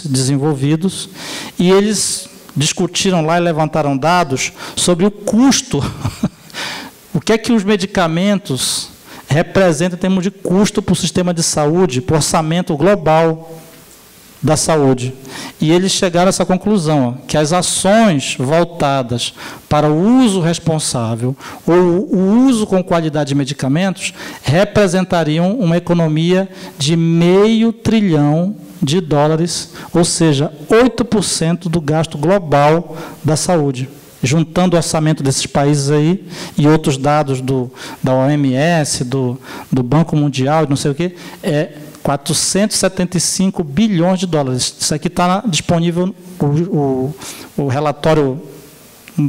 desenvolvidos, e eles discutiram lá e levantaram dados sobre o custo, o que é que os medicamentos representam em termos de custo para o sistema de saúde, para o orçamento global da saúde. E eles chegaram a essa conclusão, ó, que as ações voltadas para o uso responsável ou o uso com qualidade de medicamentos representariam uma economia de $500 bilhão, ou seja, 8% do gasto global da saúde. Juntando o orçamento desses países aí e outros dados da OMS, do Banco Mundial, não sei o quê, é $475 bilhões. Isso aqui está disponível, o relatório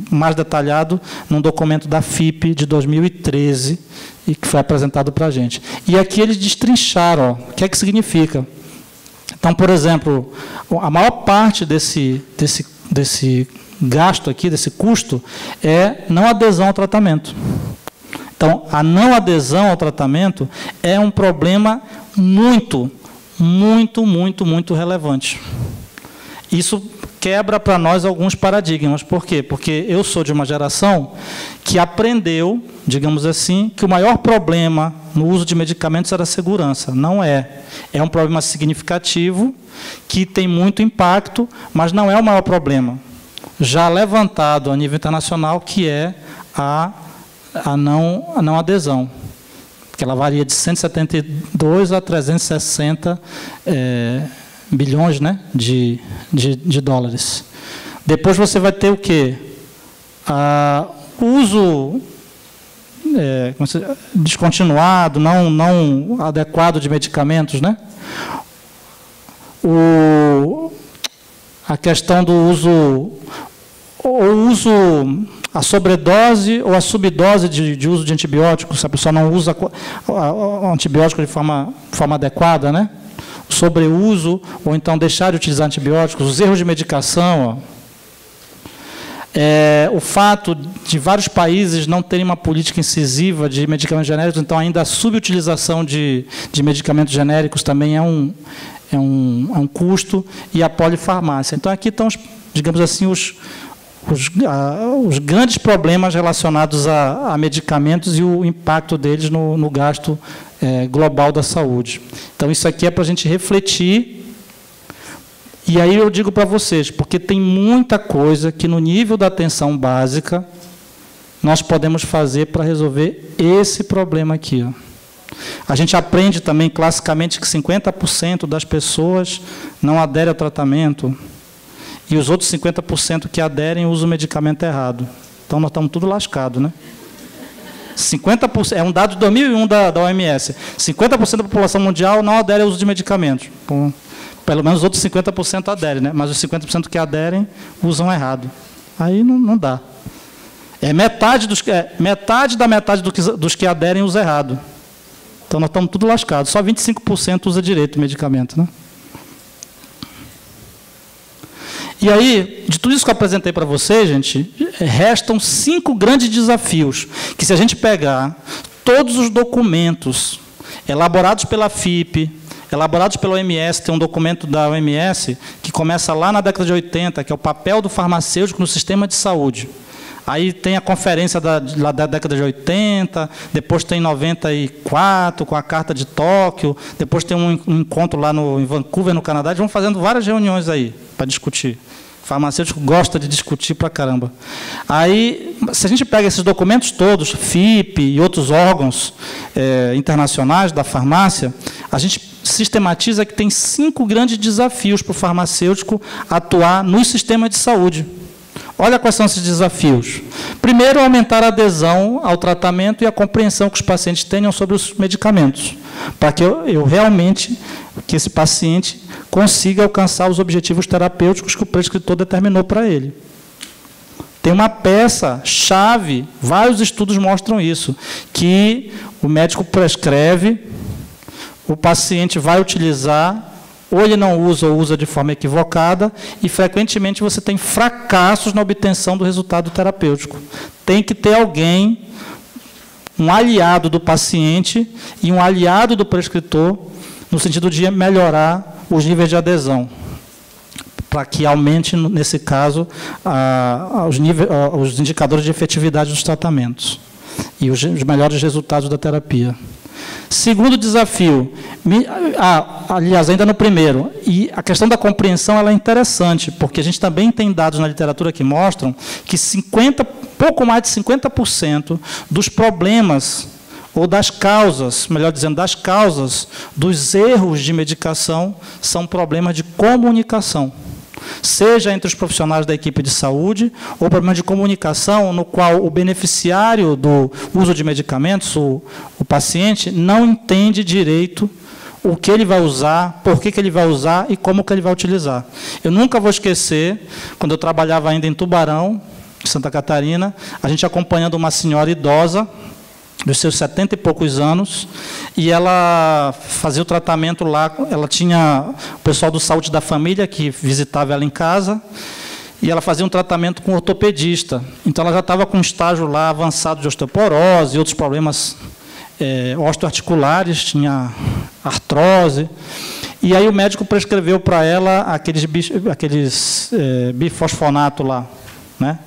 mais detalhado, num documento da FIPE de 2013, e que foi apresentado para a gente. E aqui eles destrincharam, ó, o que é que significa. Então, por exemplo, a maior parte desse gasto aqui, desse custo, é não adesão ao tratamento. Então, a não adesão ao tratamento é um problema muito relevante. Isso quebra para nós alguns paradigmas. Por quê? Porque eu sou de uma geração que aprendeu, digamos assim, que o maior problema no uso de medicamentos era a segurança. Não é. É um problema significativo, que tem muito impacto, mas não é o maior problema. Já levantado a nível internacional, que é a não adesão, que ela varia de 172 a 360 bilhões, né, de dólares. Depois você vai ter o quê? O uso descontinuado, não adequado de medicamentos, né? A questão do uso, a sobredose ou a subdose de uso de antibióticos, se a pessoa não usa o antibiótico de forma adequada, né? O sobreuso, ou então deixar de utilizar antibióticos, os erros de medicação, ó. O fato de vários países não terem uma política incisiva de medicamentos genéricos, então ainda a subutilização de medicamentos genéricos também é um custo, e a polifarmácia. Então, aqui estão, digamos assim, os grandes problemas relacionados a medicamentos e o impacto deles no gasto global da saúde. Então, isso aqui é para a gente refletir. E aí eu digo para vocês, porque tem muita coisa que, no nível da atenção básica, nós podemos fazer para resolver esse problema aqui, ó. A gente aprende também, classicamente, que 50% das pessoas não aderem ao tratamento, e os outros 50% que aderem usam o medicamento errado. Então, nós estamos tudo lascados, né? 50%, é um dado de 2001 da OMS. 50% da população mundial não adere ao uso de medicamentos. Bom, pelo menos os outros 50% aderem, né? Mas os 50% que aderem usam errado. Aí não dá. Metade da metade dos que aderem usa errado. Então, nós estamos tudo lascados. Só 25% usa direito o medicamento, né? E aí, de tudo isso que eu apresentei para vocês, gente, restam 5 grandes desafios, que, se a gente pegar todos os documentos elaborados pela FIPE, elaborados pela OMS, tem um documento da OMS que começa lá na década de 80, que é o papel do farmacêutico no sistema de saúde. Aí tem a conferência lá da década de 80, depois tem 94, com a Carta de Tóquio, depois tem um encontro lá em Vancouver, no Canadá. Eles vão fazendo várias reuniões aí para discutir. O farmacêutico gosta de discutir pra caramba. Aí, se a gente pega esses documentos todos, FIPE e outros órgãos internacionais da farmácia, a gente sistematiza que tem 5 grandes desafios para o farmacêutico atuar no sistema de saúde. Olha quais são esses desafios. Primeiro, aumentar a adesão ao tratamento e a compreensão que os pacientes tenham sobre os medicamentos, para que que esse paciente consiga alcançar os objetivos terapêuticos que o prescritor determinou para ele. Tem uma peça-chave, vários estudos mostram isso, que o médico prescreve, o paciente vai utilizar, ou ele não usa ou usa de forma equivocada, e frequentemente você tem fracassos na obtenção do resultado terapêutico. Tem que ter alguém, um aliado do paciente e um aliado do prescritor, no sentido de melhorar os níveis de adesão. para que aumente, nesse caso, os indicadores de efetividade dos tratamentos e os melhores resultados da terapia. Segundo desafio, aliás, ainda no primeiro, e a questão da compreensão ela é interessante, porque a gente também tem dados na literatura que mostram que pouco mais de 50% dos problemas, ou das causas, melhor dizendo, das causas dos erros de medicação são problemas de comunicação. Seja entre os profissionais da equipe de saúde, ou problema de comunicação no qual o beneficiário do uso de medicamentos, o paciente, não entende direito o que ele vai usar, por que ele vai usar e como que ele vai utilizar. Eu nunca vou esquecer, quando eu trabalhava ainda em Tubarão, Santa Catarina, a gente acompanhando uma senhora idosa, dos seus 70 e poucos anos, e ela fazia o tratamento lá, ela tinha o pessoal do Saúde da Família que visitava ela em casa, e ela fazia um tratamento com ortopedista. Então, ela já estava com um estágio lá avançado de osteoporose e outros problemas osteoarticulares, tinha artrose, e aí o médico prescreveu para ela aqueles bifosfonato lá, né?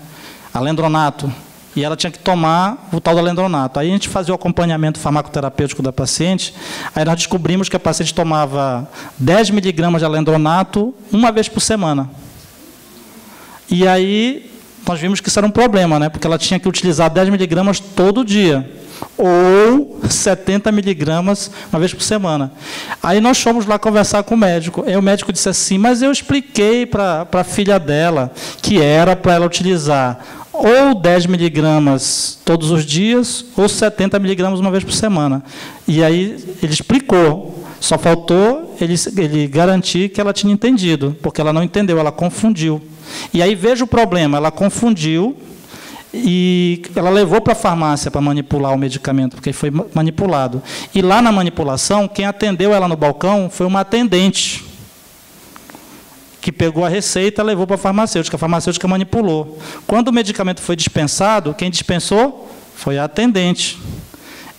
Alendronato. E ela tinha que tomar o tal do alendronato. Aí a gente fazia o acompanhamento farmacoterapêutico da paciente, aí nós descobrimos que a paciente tomava 10 miligramas de alendronato uma vez por semana. E aí nós vimos que isso era um problema, né? Porque ela tinha que utilizar 10 miligramas todo dia, ou 70 miligramas uma vez por semana. Aí nós fomos lá conversar com o médico, e o médico disse assim, mas eu expliquei para a filha dela que era para ela utilizar ou 10 miligramas todos os dias, ou 70 miligramas uma vez por semana. E aí ele explicou, só faltou ele garantir que ela tinha entendido, porque ela não entendeu, ela confundiu. E aí veja o problema, ela confundiu e ela levou para a farmácia para manipular o medicamento, porque foi manipulado. E lá na manipulação, quem atendeu ela no balcão foi uma atendente, que pegou a receita e levou para a farmacêutica manipulou. Quando o medicamento foi dispensado, quem dispensou foi a atendente.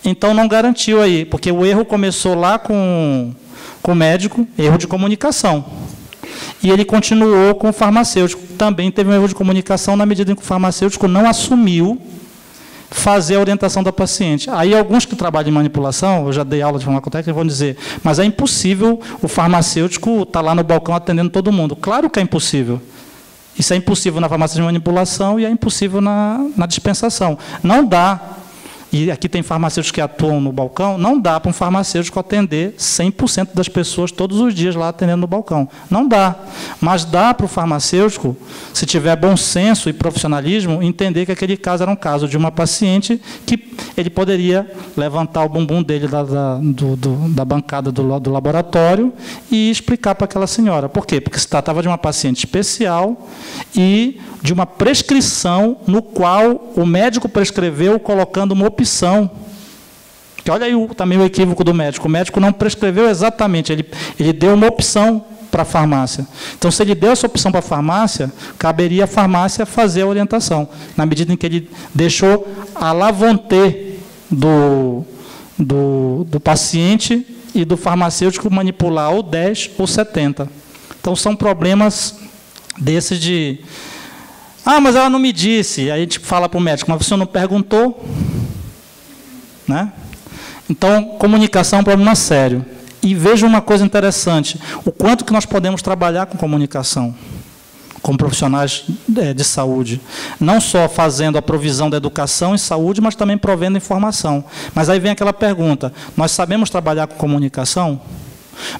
Então, não garantiu aí, porque o erro começou lá com o médico, erro de comunicação. E ele continuou com o farmacêutico. Também teve um erro de comunicação na medida em que o farmacêutico não assumiu fazer a orientação da paciente. Aí, alguns que trabalham em manipulação, eu já dei aula de farmacotécnica, vão dizer, mas é impossível o farmacêutico estar lá no balcão atendendo todo mundo. Claro que é impossível. Isso é impossível na farmácia de manipulação e é impossível na dispensação. Não dá, e aqui tem farmacêuticos que atuam no balcão, não dá para um farmacêutico atender 100% das pessoas todos os dias lá atendendo no balcão. Não dá. Mas dá para o farmacêutico, se tiver bom senso e profissionalismo, entender que aquele caso era um caso de uma paciente que ele poderia levantar o bumbum dele da bancada do laboratório e explicar para aquela senhora. Por quê? Porque se tratava de uma paciente especial e de uma prescrição no qual o médico prescreveu colocando uma opção. Que olha aí também o equívoco do médico. O médico não prescreveu exatamente, ele deu uma opção para a farmácia. Então, se ele deu essa opção para a farmácia, caberia à farmácia fazer a orientação, na medida em que ele deixou a lavonté do paciente e do farmacêutico manipular ou 10 ou 70. Então, são problemas desses de... Ah, mas ela não me disse. Aí a gente fala para o médico, mas você não perguntou? Né? Então, comunicação é um problema sério. E veja uma coisa interessante, o quanto que nós podemos trabalhar com comunicação, como profissionais de saúde. Não só fazendo a provisão da educação em saúde, mas também provendo informação. Mas aí vem aquela pergunta, nós sabemos trabalhar com comunicação?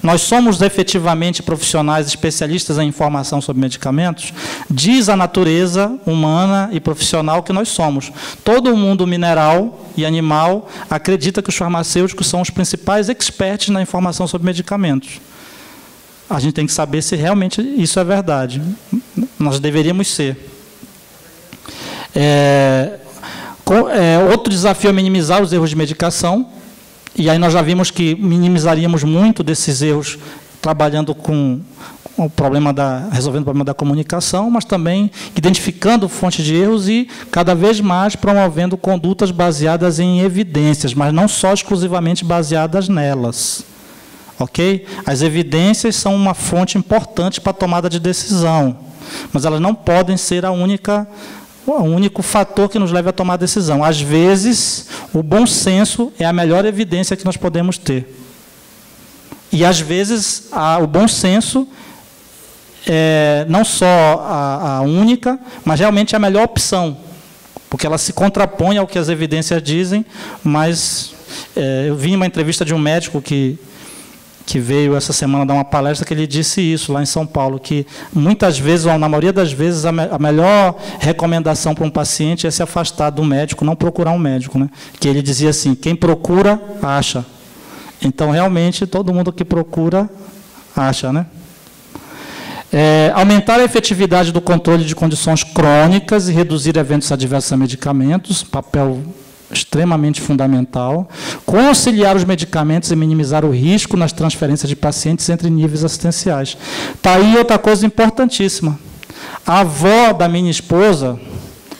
Nós somos efetivamente profissionais especialistas em informação sobre medicamentos? Diz a natureza humana e profissional que nós somos. Todo mundo mineral e animal acredita que os farmacêuticos são os principais experts na informação sobre medicamentos. A gente tem que saber se realmente isso é verdade. Nós deveríamos ser. Outro desafio é minimizar os erros de medicação. E aí nós já vimos que minimizaríamos muito desses erros trabalhando com o problema resolvendo o problema da comunicação, mas também identificando fontes de erros e cada vez mais promovendo condutas baseadas em evidências, mas não só exclusivamente baseadas nelas. ok? As evidências são uma fonte importante para a tomada de decisão, mas elas não podem ser o único fator que nos leva a tomar a decisão. Às vezes, o bom senso é a melhor evidência que nós podemos ter. E, às vezes, o bom senso é não só a única, mas realmente a melhor opção, porque ela se contrapõe ao que as evidências dizem, mas eu vi uma entrevista de um médico que veio essa semana dar uma palestra, que ele disse isso lá em São Paulo, que muitas vezes, ou na maioria das vezes, a melhor recomendação para um paciente é se afastar do médico, não procurar um médico, né? Que ele dizia assim, quem procura, acha. Então, realmente, todo mundo que procura, acha, né? Aumentar a efetividade do controle de condições crônicas e reduzir eventos adversos a medicamentos, papel extremamente fundamental. Conciliar os medicamentos e minimizar o risco nas transferências de pacientes entre níveis assistenciais. Está aí outra coisa importantíssima. A avó da minha esposa,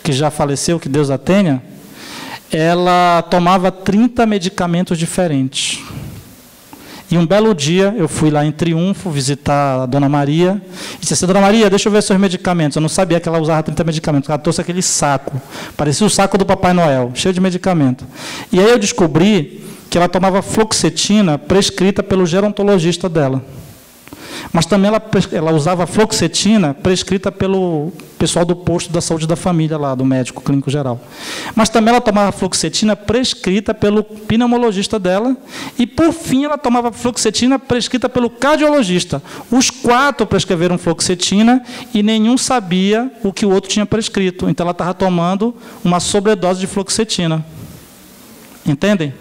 que já faleceu, que Deus a tenha, ela tomava 30 medicamentos diferentes. E um belo dia, eu fui lá em Triunfo visitar a Dona Maria, e disse assim, Dona Maria, deixa eu ver seus medicamentos. Eu não sabia que ela usava 30 medicamentos, ela trouxe aquele saco, parecia o saco do Papai Noel, cheio de medicamento. E aí eu descobri que ela tomava fluoxetina prescrita pelo gerontologista dela. Mas também ela usava fluoxetina prescrita pelo pessoal do posto da saúde da família, lá, do médico clínico geral. Mas também ela tomava fluoxetina prescrita pelo pneumologista dela. E, por fim, ela tomava fluoxetina prescrita pelo cardiologista. Os 4 prescreveram fluoxetina e nenhum sabia o que o outro tinha prescrito. Então, ela estava tomando uma sobredose de fluoxetina. Entendem?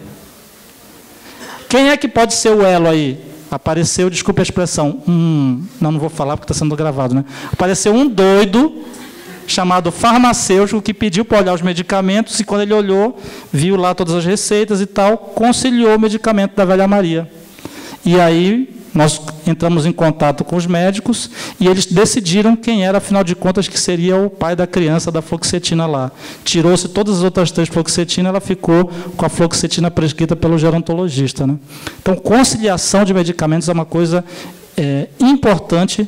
Quem é que pode ser o elo aí? Apareceu, desculpe a expressão, não vou falar porque está sendo gravado, né? Apareceu um doido chamado farmacêutico que pediu para olhar os medicamentos e, quando ele olhou, viu lá todas as receitas e tal, conciliou o medicamento da velha Maria. E aí nós entramos em contato com os médicos e eles decidiram quem era, afinal de contas, que seria o pai da criança da fluoxetina lá. Tirou-se todas as outras 3 fluoxetinas, ela ficou com a fluoxetina prescrita pelo gerontologista, né? Então, conciliação de medicamentos é uma coisa importante.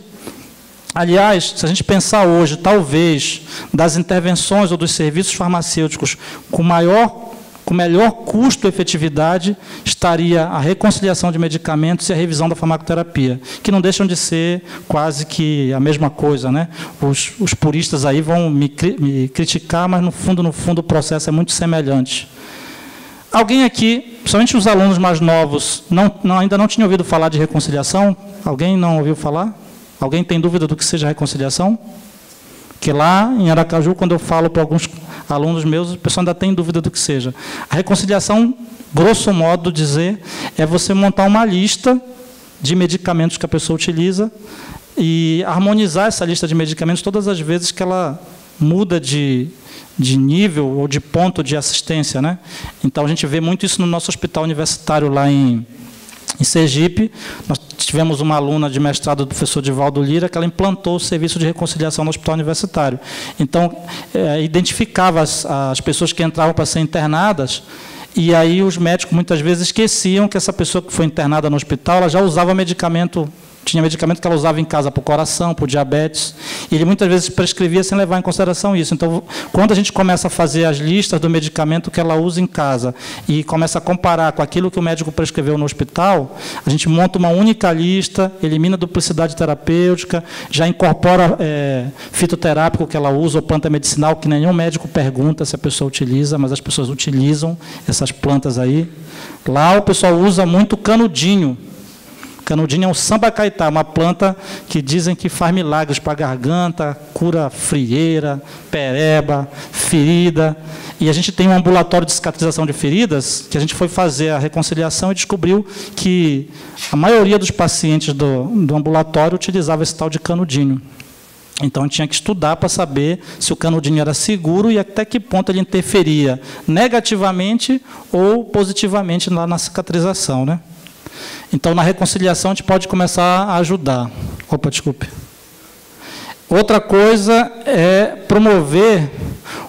Aliás, se a gente pensar hoje, talvez, das intervenções ou dos serviços farmacêuticos com melhor custo-efetividade, estaria a reconciliação de medicamentos e a revisão da farmacoterapia, que não deixam de ser quase que a mesma coisa, né? Os puristas aí vão me criticar, mas, no fundo, o processo é muito semelhante. Alguém aqui, principalmente os alunos mais novos, ainda não tinha ouvido falar de reconciliação? Alguém não ouviu falar? Alguém tem dúvida do que seja reconciliação? Que lá em Aracaju, quando eu falo para alguns alunos meus, o pessoal ainda tem dúvida do que seja. A reconciliação, grosso modo dizer, é você montar uma lista de medicamentos que a pessoa utiliza e harmonizar essa lista de medicamentos todas as vezes que ela muda de nível ou de ponto de assistência, né? Então, a gente vê muito isso no nosso hospital universitário lá em Sergipe. Nós tivemos uma aluna de mestrado do professor Divaldo Lira, que ela implantou o serviço de reconciliação no hospital universitário. Então, identificava as pessoas que entravam para ser internadas, e aí os médicos muitas vezes esqueciam que essa pessoa que foi internada no hospital, ela já usava medicamento. Tinha medicamento que ela usava em casa para o coração, para o diabetes, e ele muitas vezes prescrevia sem levar em consideração isso. Então, quando a gente começa a fazer as listas do medicamento que ela usa em casa e começa a comparar com aquilo que o médico prescreveu no hospital, a gente monta uma única lista, elimina a duplicidade terapêutica, já incorpora fitoterápico que ela usa, ou planta medicinal, que nenhum médico pergunta se a pessoa utiliza, mas as pessoas utilizam essas plantas aí. Lá o pessoal usa muito canudinho. Canudinho é um sambacaitá, uma planta que dizem que faz milagres para a garganta, cura frieira, pereba, ferida. E a gente tem um ambulatório de cicatrização de feridas, que a gente foi fazer a reconciliação e descobriu que a maioria dos pacientes do ambulatório utilizava esse tal de canudinho. Então, a gente tinha que estudar para saber se o canudinho era seguro e até que ponto ele interferia negativamente ou positivamente lá na cicatrização, né? Então, na reconciliação, a gente pode começar a ajudar. Opa, desculpe. Outra coisa é promover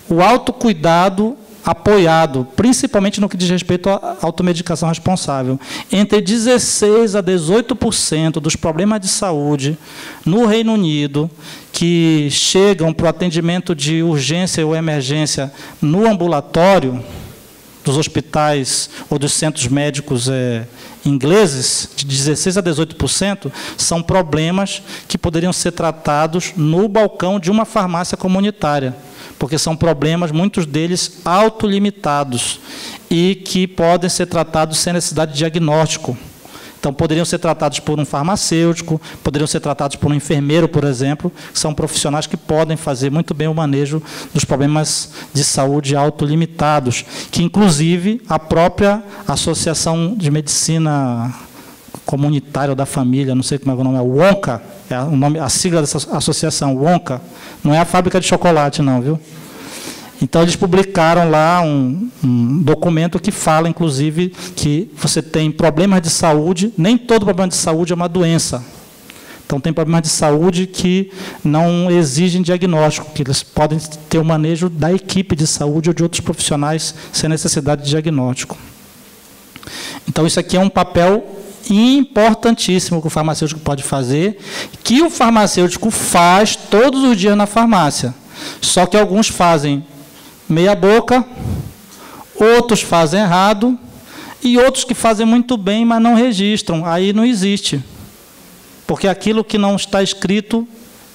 o autocuidado apoiado, principalmente no que diz respeito à automedicação responsável. Entre 16% a 18% dos problemas de saúde no Reino Unido que chegam para o atendimento de urgência ou emergência no ambulatório dos hospitais ou dos centros médicos ingleses, de 16% a 18%, são problemas que poderiam ser tratados no balcão de uma farmácia comunitária, porque são problemas, muitos deles, autolimitados e que podem ser tratados sem necessidade de diagnóstico. Então, poderiam ser tratados por um farmacêutico, poderiam ser tratados por um enfermeiro, por exemplo, que são profissionais que podem fazer muito bem o manejo dos problemas de saúde autolimitados, que, inclusive, a própria Associação de Medicina Comunitária ou da Família, não sei como é o nome, é o ONCA, é o nome, a sigla dessa associação, o ONCA, não é a fábrica de chocolate, não, viu? Então, eles publicaram lá um documento que fala, inclusive, que você tem problemas de saúde, nem todo problema de saúde é uma doença. Então, tem problemas de saúde que não exigem diagnóstico, que eles podem ter o manejo da equipe de saúde ou de outros profissionais sem necessidade de diagnóstico. Então, isso aqui é um papel importantíssimo que o farmacêutico pode fazer, que o farmacêutico faz todos os dias na farmácia. Só que alguns fazem meia boca, outros fazem errado, e outros que fazem muito bem, mas não registram. Aí não existe. Porque aquilo que não está escrito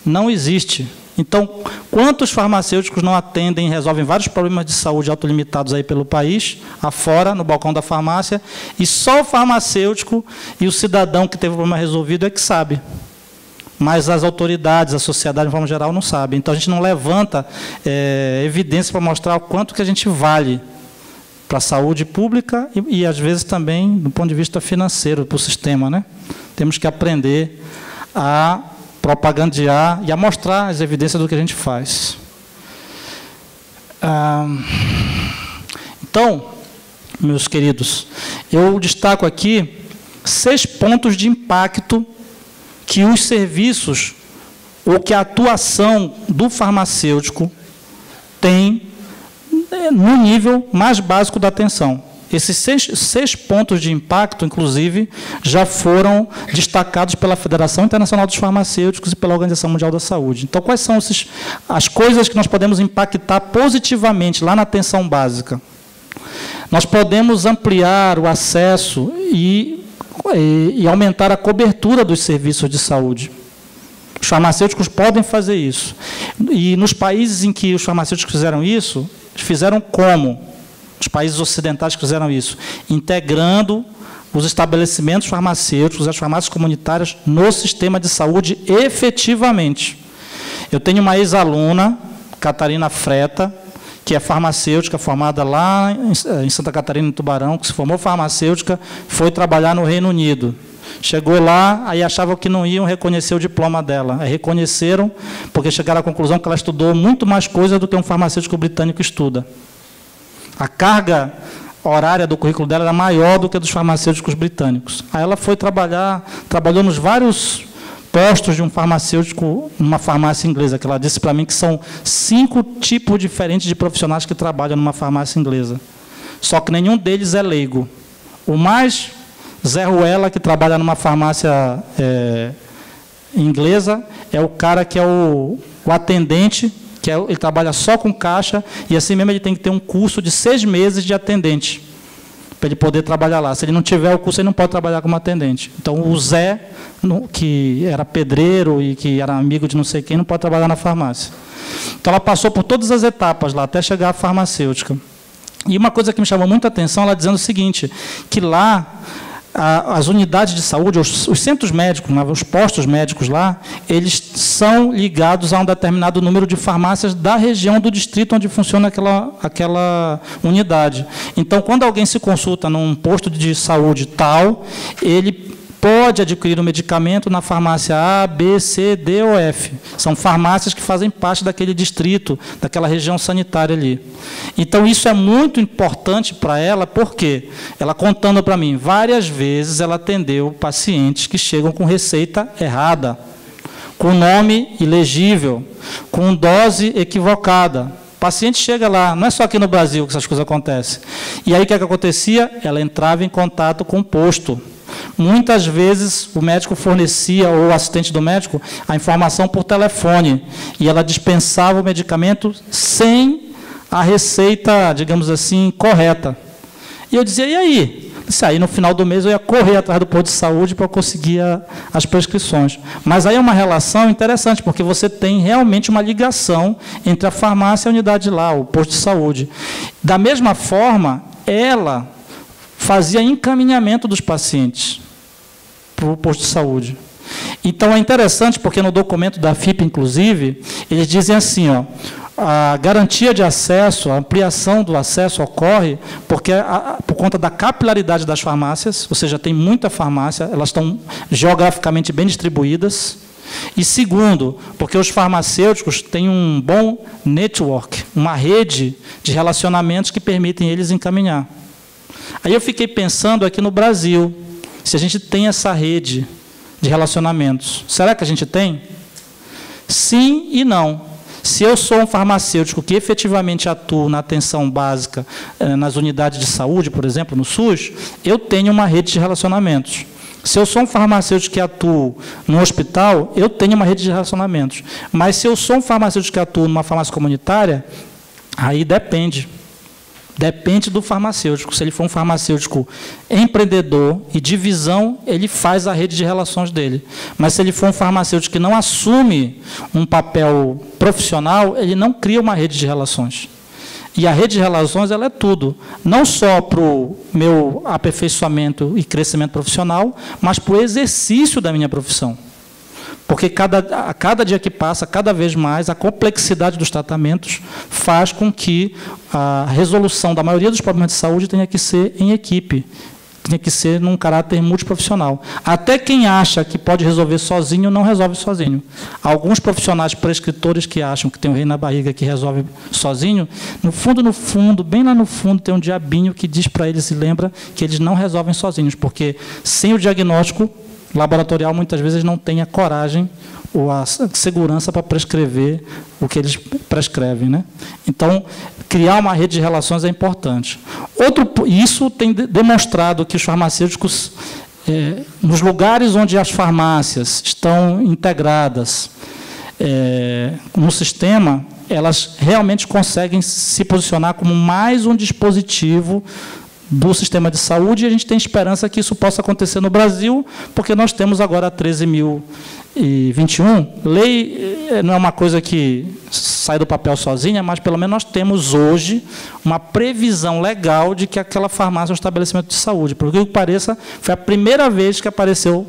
não existe. Então, quantos farmacêuticos não atendem e resolvem vários problemas de saúde autolimitados aí pelo país, afora, no balcão da farmácia, e só o farmacêutico e o cidadão que teve o problema resolvido é que sabe. Mas as autoridades, a sociedade, de forma geral, não sabem. Então, a gente não levanta evidência para mostrar o quanto que a gente vale para a saúde pública e, às vezes, também do ponto de vista financeiro, para o sistema, né? Temos que aprender a propagandear e a mostrar as evidências do que a gente faz. Então, meus queridos, eu destaco aqui 6 pontos de impacto que os serviços ou que a atuação do farmacêutico tem no nível mais básico da atenção. Esses 6 pontos de impacto, inclusive, já foram destacados pela Federação Internacional dos Farmacêuticos e pela Organização Mundial da Saúde. Então, quais são as coisas que nós podemos impactar positivamente lá na atenção básica? Nós podemos ampliar o acesso e aumentar a cobertura dos serviços de saúde. Os farmacêuticos podem fazer isso. E nos países em que os farmacêuticos fizeram isso, fizeram como? Os países ocidentais fizeram isso, integrando os estabelecimentos farmacêuticos, as farmácias comunitárias, no sistema de saúde efetivamente. Eu tenho uma ex-aluna, Catarina Freta, que é farmacêutica, formada lá em Santa Catarina, em Tubarão, que se formou farmacêutica, foi trabalhar no Reino Unido. Chegou lá, aí achavam que não iam reconhecer o diploma dela. Aí reconheceram, porque chegaram à conclusão que ela estudou muito mais coisa do que um farmacêutico britânico estuda. A carga horária do currículo dela era maior do que a dos farmacêuticos britânicos. Aí ela foi trabalhar, trabalhou nos vários postos de um farmacêutico numa farmácia inglesa, que ela disse para mim que são 5 tipos diferentes de profissionais que trabalham numa farmácia inglesa. Só que nenhum deles é leigo. O mais Zé Ruela, que trabalha numa farmácia inglesa, é o cara que é o atendente, ele trabalha só com caixa, e assim mesmo ele tem que ter um curso de 6 meses de atendente, para ele poder trabalhar lá. Se ele não tiver o curso, ele não pode trabalhar como atendente. Então, o Zé, que era pedreiro e que era amigo de não sei quem, não pode trabalhar na farmácia. Então, ela passou por todas as etapas lá, até chegar à farmacêutica. E uma coisa que me chamou muita atenção, ela dizendo o seguinte, que lá, as unidades de saúde, os centros médicos, os postos médicos lá, eles são ligados a um determinado número de farmácias da região do distrito onde funciona aquela unidade. Então, quando alguém se consulta num posto de saúde tal, ele pode adquirir o medicamento na farmácia A, B, C, D ou F. São farmácias que fazem parte daquele distrito, daquela região sanitária ali. Então, isso é muito importante para ela, porque ela contando para mim, várias vezes ela atendeu pacientes que chegam com receita errada, com nome ilegível, com dose equivocada. paciente chega lá, não é só aqui no Brasil que essas coisas acontecem. E aí o que acontecia? Ela entrava em contato com o posto. Muitas vezes o médico fornecia, ou o assistente do médico, a informação por telefone. E ela dispensava o medicamento sem a receita, digamos assim, correta. E eu dizia, e aí? Aí no final do mês eu ia correr atrás do posto de saúde para conseguir as prescrições. Mas aí é uma relação interessante, porque você tem realmente uma ligação entre a farmácia e a unidade lá, o posto de saúde. Da mesma forma, ela fazia encaminhamento dos pacientes para o posto de saúde. Então é interessante, porque no documento da FIP, inclusive, eles dizem assim, ó, a garantia de acesso, a ampliação do acesso ocorre porque, por conta da capilaridade das farmácias, ou seja, tem muita farmácia, elas estão geograficamente bem distribuídas. E segundo, porque os farmacêuticos têm um bom network, uma rede de relacionamentos que permitem eles encaminhar. Aí eu fiquei pensando aqui no Brasil, se a gente tem essa rede de relacionamentos. Será que a gente tem? Sim e não. Se eu sou um farmacêutico que efetivamente atuo na atenção básica, nas unidades de saúde, por exemplo, no SUS, eu tenho uma rede de relacionamentos. Se eu sou um farmacêutico que atuo no hospital, eu tenho uma rede de relacionamentos. Mas se eu sou um farmacêutico que atuo numa farmácia comunitária, aí depende. Depende do farmacêutico. Se ele for um farmacêutico empreendedor e de visão, ele faz a rede de relações dele. Mas se ele for um farmacêutico que não assume um papel profissional, ele não cria uma rede de relações. E a rede de relações ela é tudo, não só para o meu aperfeiçoamento e crescimento profissional, mas para o exercício da minha profissão. Porque a cada dia que passa, cada vez mais, a complexidade dos tratamentos faz com que a resolução da maioria dos problemas de saúde tenha que ser em equipe, tenha que ser num caráter multiprofissional. Até quem acha que pode resolver sozinho, não resolve sozinho. Alguns profissionais prescritores que acham que tem um rei na barriga que resolve sozinho, no fundo, bem lá no fundo, tem um diabinho que diz para eles e lembra que eles não resolvem sozinhos, porque sem o diagnóstico laboratorial, muitas vezes, não tem a coragem ou a segurança para prescrever o que eles prescrevem, né? Então, criar uma rede de relações é importante. Isso tem demonstrado que os farmacêuticos, nos lugares onde as farmácias estão integradas no sistema, elas realmente conseguem se posicionar como mais um dispositivo do sistema de saúde, e a gente tem esperança que isso possa acontecer no Brasil, porque nós temos agora a 13.021. Lei não é uma coisa que sai do papel sozinha, mas pelo menos nós temos hoje uma previsão legal de que aquela farmácia é um estabelecimento de saúde. Por que pareça, foi a primeira vez que apareceu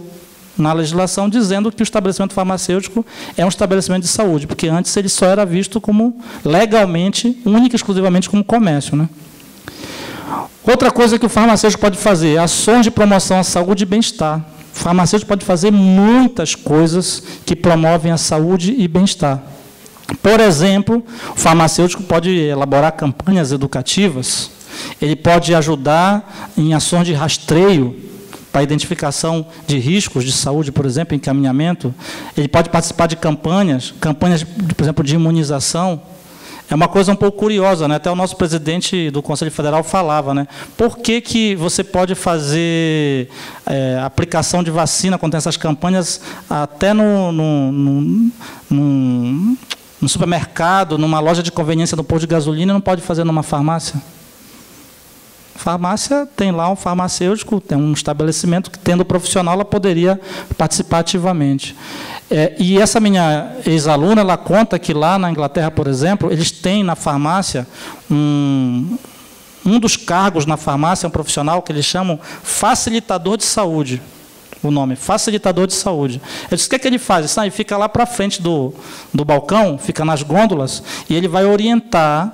na legislação dizendo que o estabelecimento farmacêutico é um estabelecimento de saúde, porque antes ele só era visto como, legalmente, única e exclusivamente como comércio, né? Outra coisa que o farmacêutico pode fazer, ações de promoção à saúde e bem-estar. O farmacêutico pode fazer muitas coisas que promovem a saúde e bem-estar. Por exemplo, o farmacêutico pode elaborar campanhas educativas, ele pode ajudar em ações de rastreio para a identificação de riscos de saúde, por exemplo, encaminhamento. Ele pode participar de campanhas, por exemplo, de imunização. É uma coisa um pouco curiosa, né? Até o nosso presidente do Conselho Federal falava, né? Por que você pode fazer aplicação de vacina quando tem essas campanhas até no supermercado, numa loja de conveniência do posto de gasolina, e não pode fazer numa farmácia? Farmácia tem lá um farmacêutico, tem um estabelecimento que, tendo profissional, ela poderia participar ativamente. E essa minha ex-aluna, ela conta que lá na Inglaterra, por exemplo, eles têm na farmácia um dos cargos na farmácia, um profissional que eles chamam facilitador de saúde. O nome, facilitador de saúde. Eu disse, o que é que ele faz? Ele fica lá para frente do balcão, fica nas gôndolas, e ele vai orientar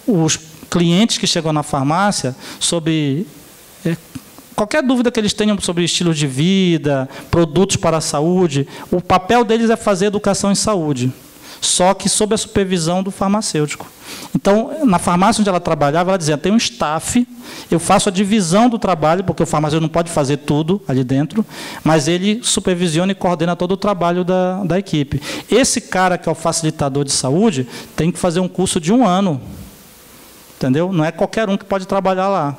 os clientes que chegam na farmácia sobre qualquer dúvida que eles tenham sobre estilo de vida, produtos para a saúde. O papel deles é fazer educação em saúde. só que sob a supervisão do farmacêutico. Então, na farmácia onde ela trabalhava, ela dizia, tem um staff, eu faço a divisão do trabalho, porque o farmacêutico não pode fazer tudo ali dentro, mas ele supervisiona e coordena todo o trabalho da equipe. Esse cara que é o facilitador de saúde tem que fazer um curso de 1 ano. Entendeu? Não é qualquer um que pode trabalhar lá.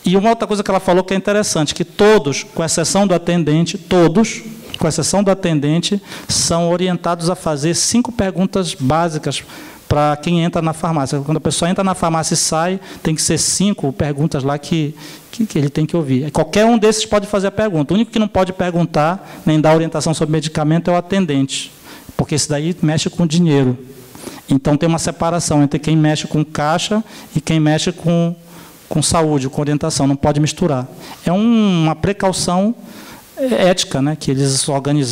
E uma outra coisa que ela falou que é interessante, que todos, com exceção do atendente, todos, com exceção do atendente, são orientados a fazer 5 perguntas básicas para quem entra na farmácia. Quando a pessoa entra na farmácia e sai, tem que ser 5 perguntas lá que ele tem que ouvir. Qualquer um desses pode fazer a pergunta. O único que não pode perguntar, nem dar orientação sobre medicamento, é o atendente, porque esse daí mexe com dinheiro. Então, tem uma separação entre quem mexe com caixa e quem mexe com saúde, com orientação. Não pode misturar. É uma precaução ética, né, que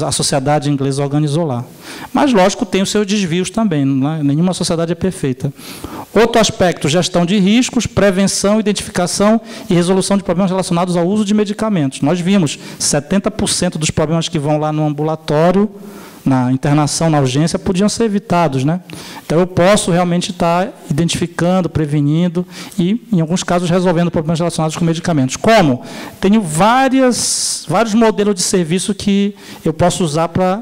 a sociedade inglesa organizou lá. Mas, lógico, tem os seus desvios também. Nenhuma sociedade é perfeita. Outro aspecto, gestão de riscos, prevenção, identificação e resolução de problemas relacionados ao uso de medicamentos. Nós vimos 70% dos problemas que vão lá no ambulatório, na internação, na urgência, podiam ser evitados, né? Então, eu posso realmente estar identificando, prevenindo e, em alguns casos, resolvendo problemas relacionados com medicamentos. Como? Tenho vários modelos de serviço que eu posso usar para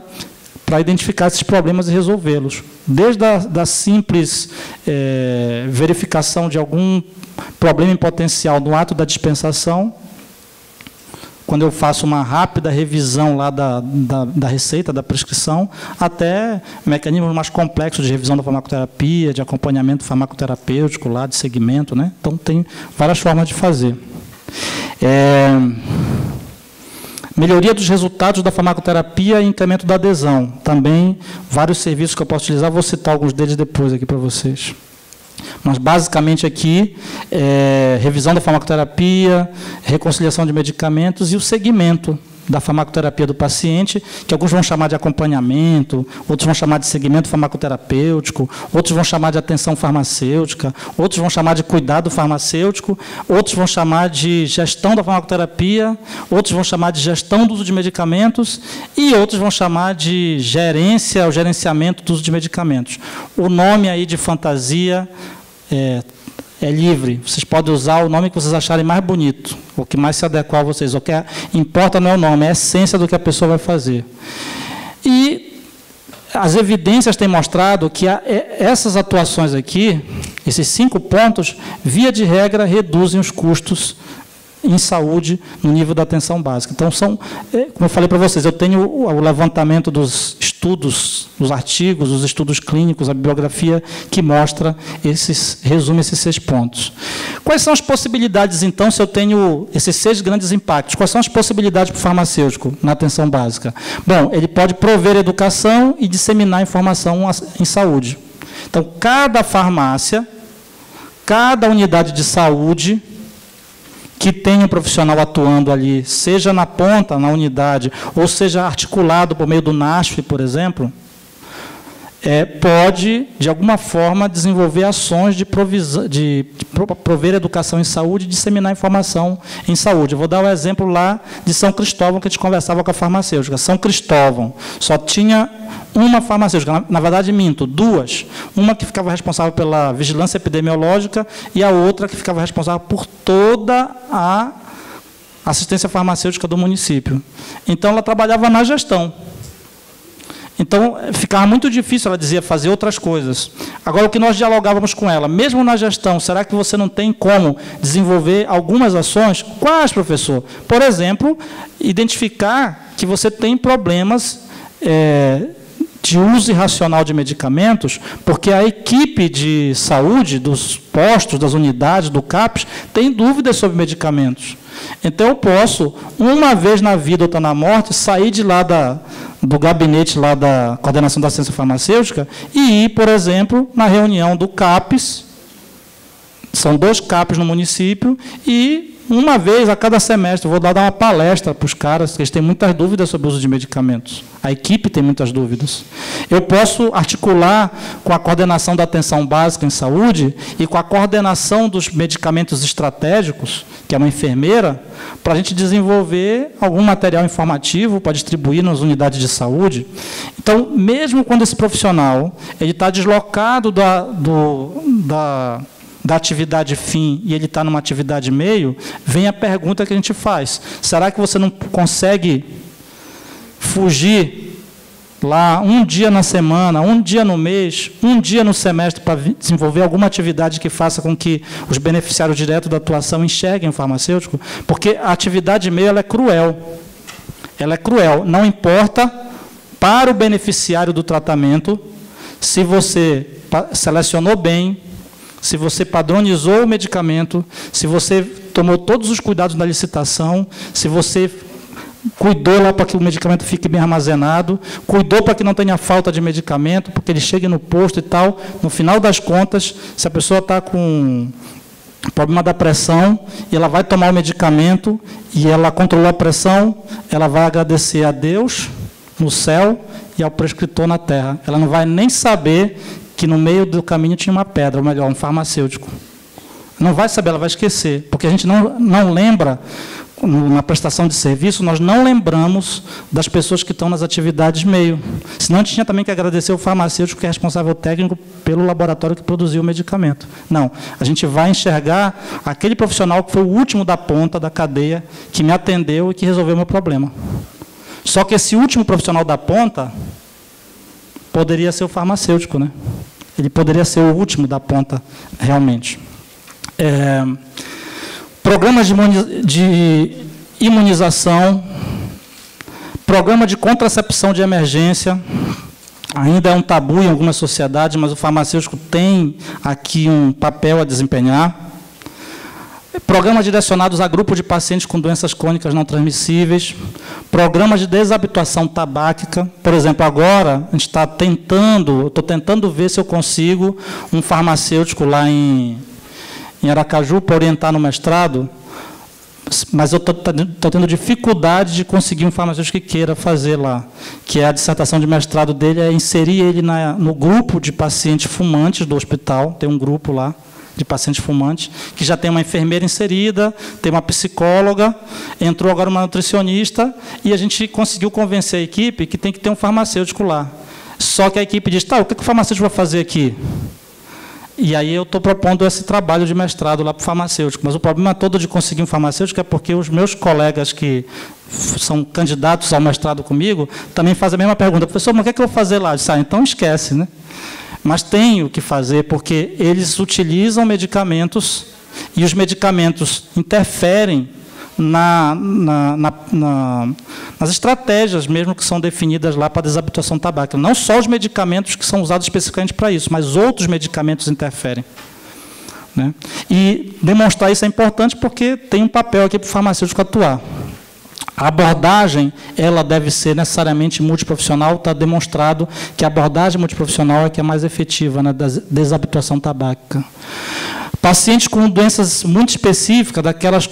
identificar esses problemas e resolvê-los. Desde a simples verificação de algum problema em potencial no ato da dispensação, quando eu faço uma rápida revisão lá da receita, da prescrição, até mecanismos mais complexos de revisão da farmacoterapia, de acompanhamento farmacoterapêutico, lá, de segmento, né? Então, tem várias formas de fazer. Melhoria dos resultados da farmacoterapia e incremento da adesão. Também, vários serviços que eu posso utilizar, vou citar alguns deles depois aqui para vocês. Mas, basicamente, aqui, revisão da farmacoterapia, reconciliação de medicamentos e o segmento da farmacoterapia do paciente, que alguns vão chamar de acompanhamento, outros vão chamar de segmento farmacoterapêutico, outros vão chamar de atenção farmacêutica, outros vão chamar de cuidado farmacêutico, outros vão chamar de gestão da farmacoterapia, outros vão chamar de gestão do uso de medicamentos e outros vão chamar de gerência, o gerenciamento do uso de medicamentos. O nome aí de fantasia é livre, vocês podem usar o nome que vocês acharem mais bonito, o que mais se adequa a vocês. O que importa não é o nome, é a essência do que a pessoa vai fazer. E as evidências têm mostrado que essas atuações aqui, esses 5 pontos, via de regra, reduzem os custos em saúde no nível da atenção básica. Então, como eu falei para vocês, eu tenho o levantamento dos estudos, dos artigos, dos estudos clínicos, a bibliografia que resume esses 6 pontos. Quais são as possibilidades, então, se eu tenho esses 6 grandes impactos? Quais são as possibilidades para o farmacêutico na atenção básica? Bom, ele pode prover educação e disseminar informação em saúde. Então, cada farmácia, cada unidade de saúde que tenha um profissional atuando ali, seja na ponta, na unidade, ou seja articulado por meio do NASF, por exemplo, pode, de alguma forma, desenvolver ações de prover educação em saúde e disseminar informação em saúde. Eu vou dar o exemplo lá de São Cristóvão, que a gente conversava com a farmacêutica. São Cristóvão só tinha uma farmacêutica, na verdade, minto, 2. Uma que ficava responsável pela vigilância epidemiológica e a outra que ficava responsável por toda a assistência farmacêutica do município. Então, ela trabalhava na gestão. Então, ficava muito difícil, ela dizia, fazer outras coisas. Agora, o que nós dialogávamos com ela, mesmo na gestão, será que você não tem como desenvolver algumas ações? Quais, professor? Por exemplo, identificar que você tem problemas de uso irracional de medicamentos, porque a equipe de saúde, dos postos, das unidades, do CAPES, tem dúvidas sobre medicamentos. Então, eu posso, uma vez na vida ou na morte, sair de lá do gabinete lá da coordenação da ciência farmacêutica e ir, por exemplo, na reunião do CAPES, são 2 CAPES no município, e uma vez a cada semestre, vou dar uma palestra para os caras, que eles têm muitas dúvidas sobre o uso de medicamentos. A equipe tem muitas dúvidas. Eu posso articular com a coordenação da atenção básica em saúde e com a coordenação dos medicamentos estratégicos, que é uma enfermeira, para a gente desenvolver algum material informativo para distribuir nas unidades de saúde. Então, mesmo quando esse profissional ele está deslocado da atividade fim e ele está numa atividade meio, vem a pergunta que a gente faz. Será que você não consegue fugir lá um dia na semana, um dia no mês, um dia no semestre para desenvolver alguma atividade que faça com que os beneficiários diretos da atuação enxerguem o farmacêutico? Porque a atividade meio ela é cruel. Ela é cruel. Não importa para o beneficiário do tratamento se você selecionou bem, se você padronizou o medicamento, se você tomou todos os cuidados na licitação, se você cuidou lá para que o medicamento fique bem armazenado, cuidou para que não tenha falta de medicamento, porque ele chegue no posto e tal. No final das contas, se a pessoa está com problema da pressão e ela vai tomar o medicamento e ela controlou a pressão, ela vai agradecer a Deus no céu e ao prescritor na terra. Ela não vai nem saber que no meio do caminho tinha uma pedra, ou melhor, um farmacêutico. Não vai saber, ela vai esquecer, porque a gente não lembra, na prestação de serviço, nós não lembramos das pessoas que estão nas atividades meio. Senão a gente tinha também que agradecer o farmacêutico, que é responsável técnico pelo laboratório que produziu o medicamento. Não, a gente vai enxergar aquele profissional que foi o último da ponta da cadeia, que me atendeu e que resolveu o meu problema. Só que esse último profissional da ponta poderia ser o farmacêutico, né? Ele poderia ser o último da ponta, realmente. Programas de imunização, programa de contracepção de emergência, ainda é um tabu em algumas sociedades, mas o farmacêutico tem aqui um papel a desempenhar. Programas direcionados a grupo de pacientes com doenças crônicas não transmissíveis, programas de desabituação tabáquica. Por exemplo, agora a gente está estou tentando ver se eu consigo um farmacêutico lá em Aracaju para orientar no mestrado, mas eu estou tendo dificuldade de conseguir um farmacêutico que queira fazer lá, que é a dissertação de mestrado dele, é inserir ele no grupo de pacientes fumantes do hospital, tem um grupo lá, de pacientes fumantes, que já tem uma enfermeira inserida, tem uma psicóloga, entrou agora uma nutricionista, e a gente conseguiu convencer a equipe que tem que ter um farmacêutico lá. Só que a equipe diz, tá, o que o farmacêutico vai fazer aqui? E aí eu estou propondo esse trabalho de mestrado lá para o farmacêutico. Mas o problema todo de conseguir um farmacêutico é porque os meus colegas que são candidatos ao mestrado comigo também fazem a mesma pergunta. Professor, mas o que é que eu vou fazer lá? Eu disse, então esquece, né? Mas tem o que fazer, porque eles utilizam medicamentos e os medicamentos interferem nas estratégias mesmo que são definidas lá para a desabituação tabáquica. Não só os medicamentos que são usados especificamente para isso, mas outros medicamentos interferem. Né? E demonstrar isso é importante porque tem um papel aqui para o farmacêutico atuar. A abordagem, ela deve ser necessariamente multiprofissional, está demonstrado que a abordagem multiprofissional é que é mais efetiva na desabituação tabáquica. Pacientes com doenças muito específicas, daquelas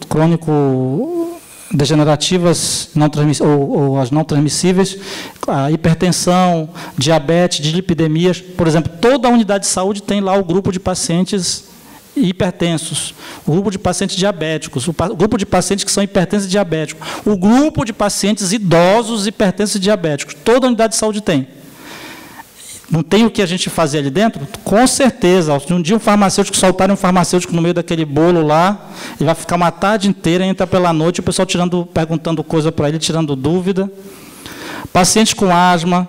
crônico-degenerativas ou as não transmissíveis, a hipertensão, diabetes, dislipidemias, por exemplo, toda a unidade de saúde tem lá o grupo de pacientes hipertensos, o grupo de pacientes diabéticos, o grupo de pacientes que são hipertensos e diabéticos, o grupo de pacientes idosos, hipertensos e diabéticos. Toda a unidade de saúde tem. Não tem o que a gente fazer ali dentro? Com certeza. Se um dia um farmacêutico soltar um farmacêutico no meio daquele bolo lá, ele vai ficar uma tarde inteira, entra pela noite, o pessoal perguntando coisa para ele, tirando dúvida. Pacientes com asma,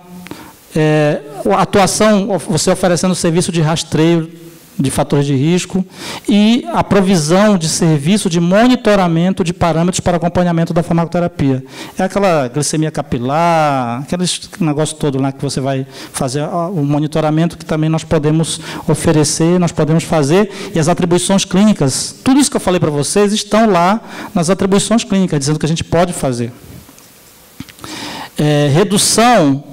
atuação, você oferecendo serviço de rastreio de fatores de risco e a provisão de serviço de monitoramento de parâmetros para acompanhamento da farmacoterapia. É aquela glicemia capilar, aquele negócio todo lá que você vai fazer o monitoramento que também nós podemos oferecer, nós podemos fazer, e as atribuições clínicas, tudo isso que eu falei para vocês estão lá nas atribuições clínicas, dizendo que a gente pode fazer. Redução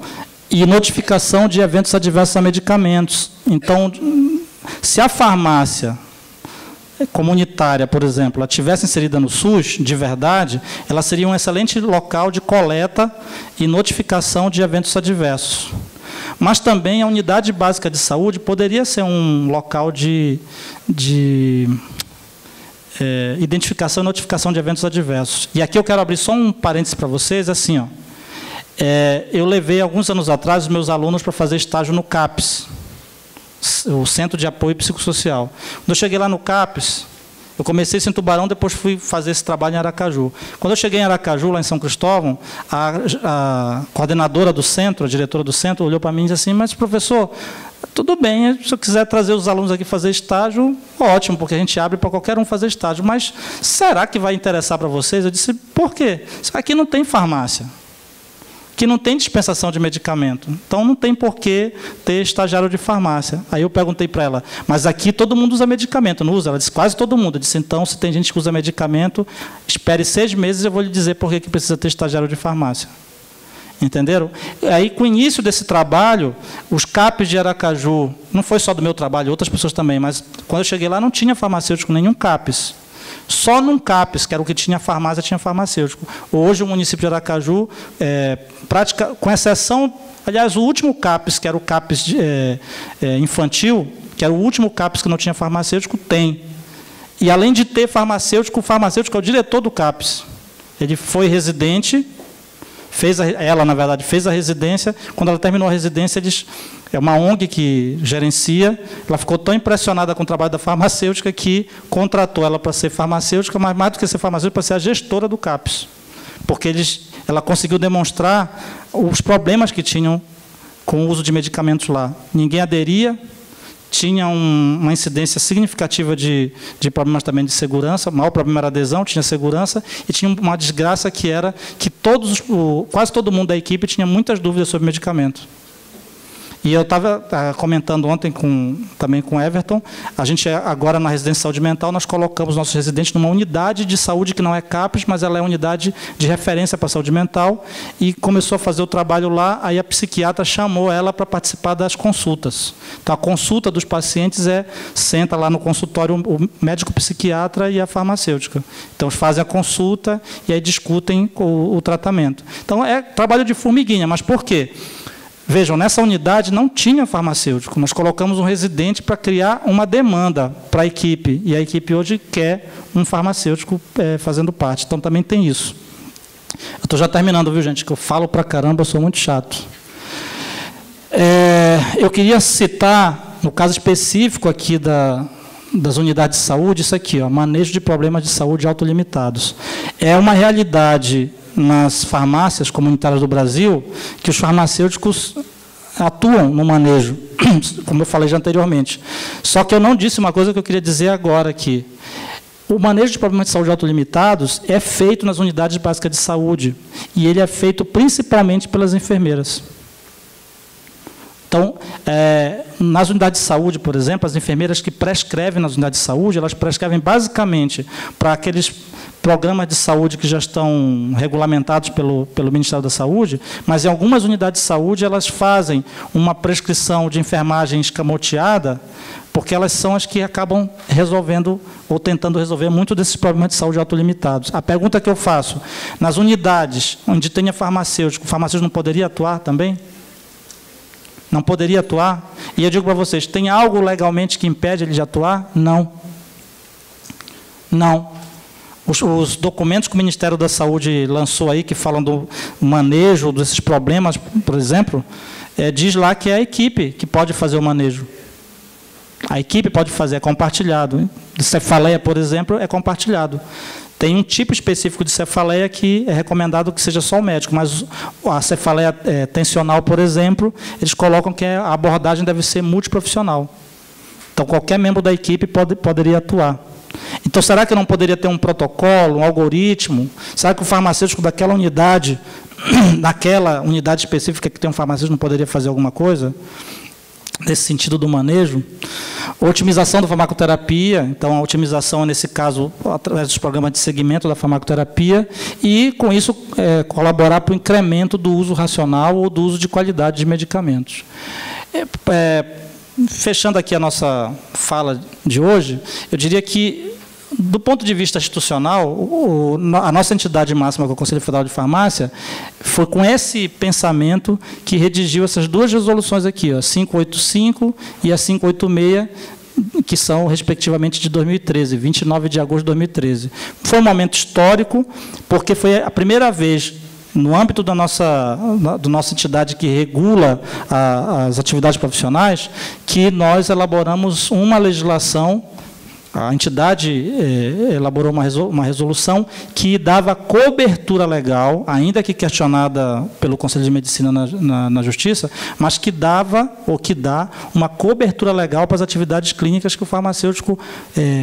e notificação de eventos adversos a medicamentos. Então, se a farmácia sanitária, por exemplo, ela tivesse inserida no SUS, de verdade, ela seria um excelente local de coleta e notificação de eventos adversos. Mas também a unidade básica de saúde poderia ser um local de identificação e notificação de eventos adversos. E aqui eu quero abrir só um parêntese para vocês, assim, ó. Eu levei, alguns anos atrás, os meus alunos para fazer estágio no CAPS, o Centro de Apoio Psicossocial. Quando eu cheguei lá no CAPS, eu comecei isso em Tubarão, depois fui fazer esse trabalho em Aracaju. Quando eu cheguei em Aracaju, lá em São Cristóvão, a coordenadora do centro, a diretora do centro, olhou para mim e disse assim: mas, professor, tudo bem, se eu quiser trazer os alunos aqui fazer estágio, ótimo, porque a gente abre para qualquer um fazer estágio, mas será que vai interessar para vocês? Eu disse: por quê? Aqui não tem farmácia. Que não tem dispensação de medicamento. Então, não tem por que ter estagiário de farmácia. Aí eu perguntei para ela: mas aqui todo mundo usa medicamento, não usa? Ela disse: quase todo mundo. Eu disse: então, se tem gente que usa medicamento, espere 6 meses, eu vou lhe dizer por que precisa ter estagiário de farmácia. Entenderam? Aí, com o início desse trabalho, os CAPs de Aracaju, não foi só do meu trabalho, outras pessoas também, mas quando eu cheguei lá não tinha farmacêutico nenhum CAPs. Só num CAPS, que era o que tinha farmácia, tinha farmacêutico. Hoje, o município de Aracaju, com exceção... Aliás, o último CAPS, que era o CAPS infantil, que era o último CAPS que não tinha farmacêutico, tem. E, além de ter farmacêutico, o farmacêutico é o diretor do CAPS. Ele foi residente, ela, na verdade, fez a residência. Quando ela terminou a residência, é uma ONG que gerencia. Ela ficou tão impressionada com o trabalho da farmacêutica que contratou ela para ser farmacêutica, mas mais do que ser farmacêutica, para ser a gestora do CAPS. Porque ela conseguiu demonstrar os problemas que tinham com o uso de medicamentos lá. Ninguém aderia, tinha uma incidência significativa de problemas também de segurança. O maior problema era a adesão, tinha segurança, e tinha uma desgraça que era que quase todo mundo da equipe tinha muitas dúvidas sobre medicamento. E eu estava comentando ontem também com o Everton, a gente agora na residência de saúde mental, nós colocamos nossos residentes numa unidade de saúde que não é CAPS, mas ela é unidade de referência para a saúde mental, e começou a fazer o trabalho lá. Aí a psiquiatra chamou ela para participar das consultas. Então, a consulta dos pacientes senta lá no consultório o médico psiquiatra e a farmacêutica. Então, eles fazem a consulta e aí discutem o tratamento. Então, é trabalho de formiguinha, mas por quê? Vejam, nessa unidade não tinha farmacêutico. Nós colocamos um residente para criar uma demanda para a equipe. E a equipe hoje quer um farmacêutico fazendo parte. Então, também tem isso. Eu estou já terminando, viu, gente? Que eu falo para caramba, eu sou muito chato. Eu queria citar, no caso específico aqui das unidades de saúde, isso aqui, ó, manejo de problemas de saúde autolimitados. É uma realidade nas farmácias comunitárias do Brasil, que os farmacêuticos atuam no manejo, como eu falei já anteriormente. Só que eu não disse uma coisa que eu queria dizer agora aqui. O manejo de problemas de saúde autolimitados é feito nas unidades básicas de saúde, e ele é feito principalmente pelas enfermeiras. Então, nas unidades de saúde, por exemplo, as enfermeiras que prescrevem nas unidades de saúde, elas prescrevem basicamente para aqueles programas de saúde que já estão regulamentados pelo Ministério da Saúde, mas em algumas unidades de saúde elas fazem uma prescrição de enfermagem escamoteada, porque elas são as que acabam resolvendo ou tentando resolver muito desses problemas de saúde autolimitados. A pergunta que eu faço: nas unidades onde tenha farmacêutico, o farmacêutico não poderia atuar também? Não poderia atuar? E eu digo para vocês, tem algo legalmente que impede ele de atuar? Não. Não. Os documentos que o Ministério da Saúde lançou aí, que falam do manejo desses problemas, por exemplo, diz lá que é a equipe que pode fazer o manejo. A equipe pode fazer, é compartilhado. De cefaleia, por exemplo, é compartilhado. Tem um tipo específico de cefaleia que é recomendado que seja só o médico, mas a cefaleia tensional, por exemplo, eles colocam que a abordagem deve ser multiprofissional. Então, qualquer membro da equipe poderia atuar. Então, será que não poderia ter um protocolo, um algoritmo? Será que o farmacêutico daquela unidade, naquela unidade específica que tem um farmacêutico, não poderia fazer alguma coisa nesse sentido do manejo? Otimização da farmacoterapia. Então, a otimização, nesse caso, através dos programas de segmento da farmacoterapia, e, com isso, colaborar para o incremento do uso racional ou do uso de qualidade de medicamentos. Fechando aqui a nossa fala de hoje, eu diria que Do ponto de vista institucional, a nossa entidade máxima, que é o Conselho Federal de Farmácia, foi com esse pensamento que redigiu essas duas resoluções aqui, a 585 e a 586, que são, respectivamente, de 2013, 29 de agosto de 2013. Foi um momento histórico, porque foi a primeira vez, no âmbito da nossa entidade que regula as atividades profissionais, que nós elaboramos uma legislação. A entidade elaborou uma resolução que dava cobertura legal, ainda que questionada pelo Conselho de Medicina na Justiça, mas que dava, ou que dá, uma cobertura legal para as atividades clínicas que o farmacêutico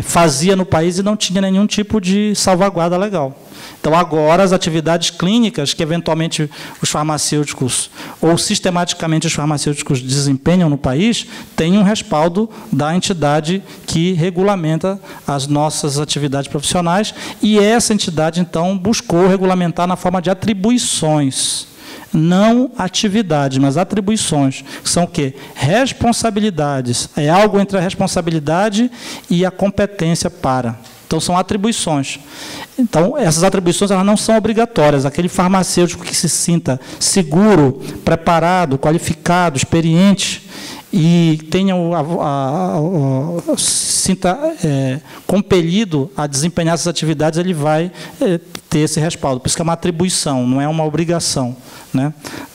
fazia no país e não tinha nenhum tipo de salvaguarda legal. Então, agora, as atividades clínicas que, eventualmente, os farmacêuticos, ou sistematicamente os farmacêuticos desempenham no país, têm um respaldo da entidade que regulamenta as nossas atividades profissionais, e essa entidade, então, buscou regulamentar na forma de atribuições. Não atividades, mas atribuições, que são o quê? Responsabilidades. É algo entre a responsabilidade e a competência para. Então, são atribuições. Então, essas atribuições elas não são obrigatórias. Aquele farmacêutico que se sinta seguro, preparado, qualificado, experiente, e tenha se sinta compelido a desempenhar essas atividades, ele vai ter esse respaldo. Por isso que é uma atribuição, não é uma obrigação, né?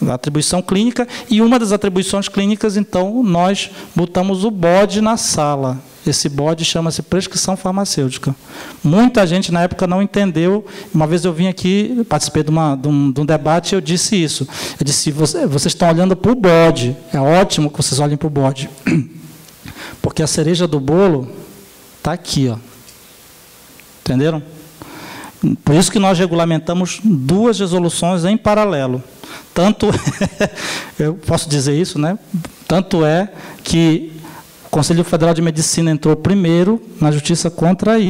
A atribuição clínica, e uma das atribuições clínicas, então, nós botamos o bode na sala. Esse bode chama-se prescrição farmacêutica. Muita gente, na época, não entendeu. Uma vez eu vim aqui, participei de um debate, e eu disse isso. Eu disse, vocês estão olhando para o bode. É ótimo que vocês olhem para o bode. Porque a cereja do bolo está aqui, ó. Entenderam? Por isso que nós regulamentamos duas resoluções em paralelo. Tanto, eu posso dizer isso, né? Tanto é que o Conselho Federal de Medicina entrou primeiro na justiça contra isso.